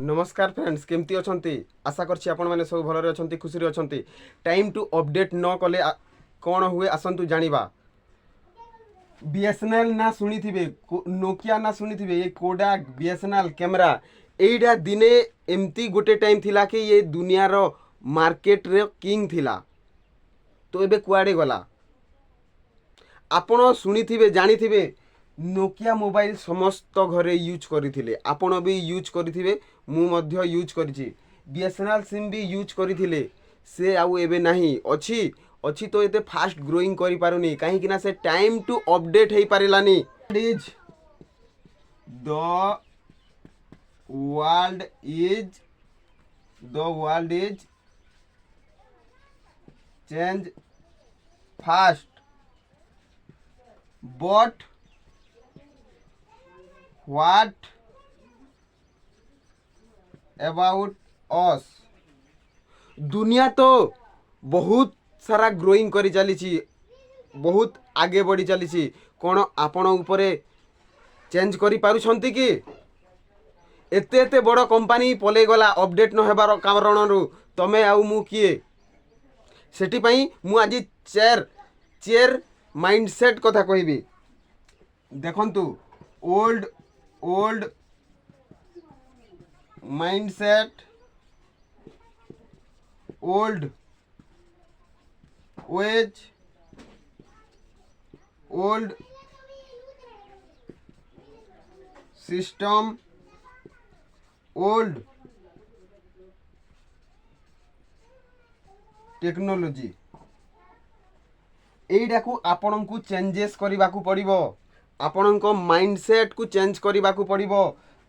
नमस्कार फ्रेंड्स केमती अछंती आशा करछि आपण माने सब भलरे अछंती खुशी रे अछंती। टाइम टू अपडेट न कले कौन हुए आसंतु जानिबा। बीएसएनएल ना सुनी थिबे, नोकिया ना सुनी थिबे, ये कोडाक बीएसएनएल कैमरा एइडा दिने एमती गोटे टाइम थिला कि ये दुनिया रो मार्केट रे किंग थिला। तो एबे कुआडे गला आपण सुनी थिबे जानी थिबे नोकिया मोबाइल समस्त घरे यूज करथिले, आपण भी यूज करथिबे, मु मध्य यूज करिछि। बीएसएनएल सिम भी यूज करथिले, से आउ एबे नाही अछि अछि तो एते फास्ट ग्रोइंग करि पारुनी काहे कि ना से टाइम टू अपडेट हेइ पारिलानी। Is the world is change fast but what about us। दुनिया तो बहुत सारा ग्रोइंग करी चली, बहुत आगे बढ़ी चली। कौन आपण उपरे चेंज करि पारुछंती कि एते एते बड़ कंपनी पले गला अपडेट न हेबार कारणरू तमे आउ मु किए। सेठी पई मु आज चेयर माइंडसेट कथा कहबी। देखंतु old mindset, old ways, old system, old technology एइडा को आपन को चेंजेस करबा को पड़िबो। आपन को माइंडसेट को चेंज करबा को पड़िबो।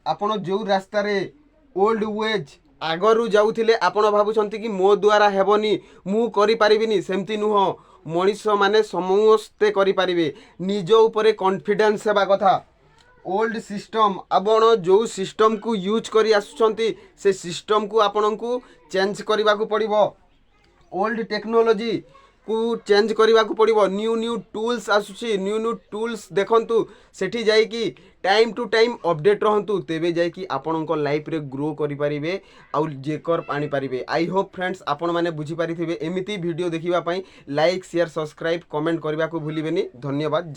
आपन जो रास्ता रे ओल्ड वेज आगरु जाउथिले आपन भाबुछंती कि मो द्वारा हेबनी, मु करि परिबिनी, सेमती नुह। मनीष माने समस्ते करि परिबे, निज ऊपर कॉन्फिडेंस हेबा कथा। ओल्ड सिस्टम आपन जो सिस्टम को यूज करि आसुछंती से सिस्टम को आपन को चेंज करबा को पड़िबो। ओल्ड टेक्नोलोजी को चेंज करबा को पड़िबो। न्यू टूल्स आसुची, न्यू टूल्स देखंतु, सेठी जाई कि टाइम टू टाइम अपडेट रहंतु, तेबे जाई कि आपनको लाइफ रे ग्रो करि परिबे आ जेकर पानी परिबे। आई होप फ्रेंड्स आपण माने बुझी पारिथिबे। एमिति वीडियो देखिबा पई लाइक शेयर सब्सक्राइब कमेंट करबा को भूलिबेनी। धन्यवाद।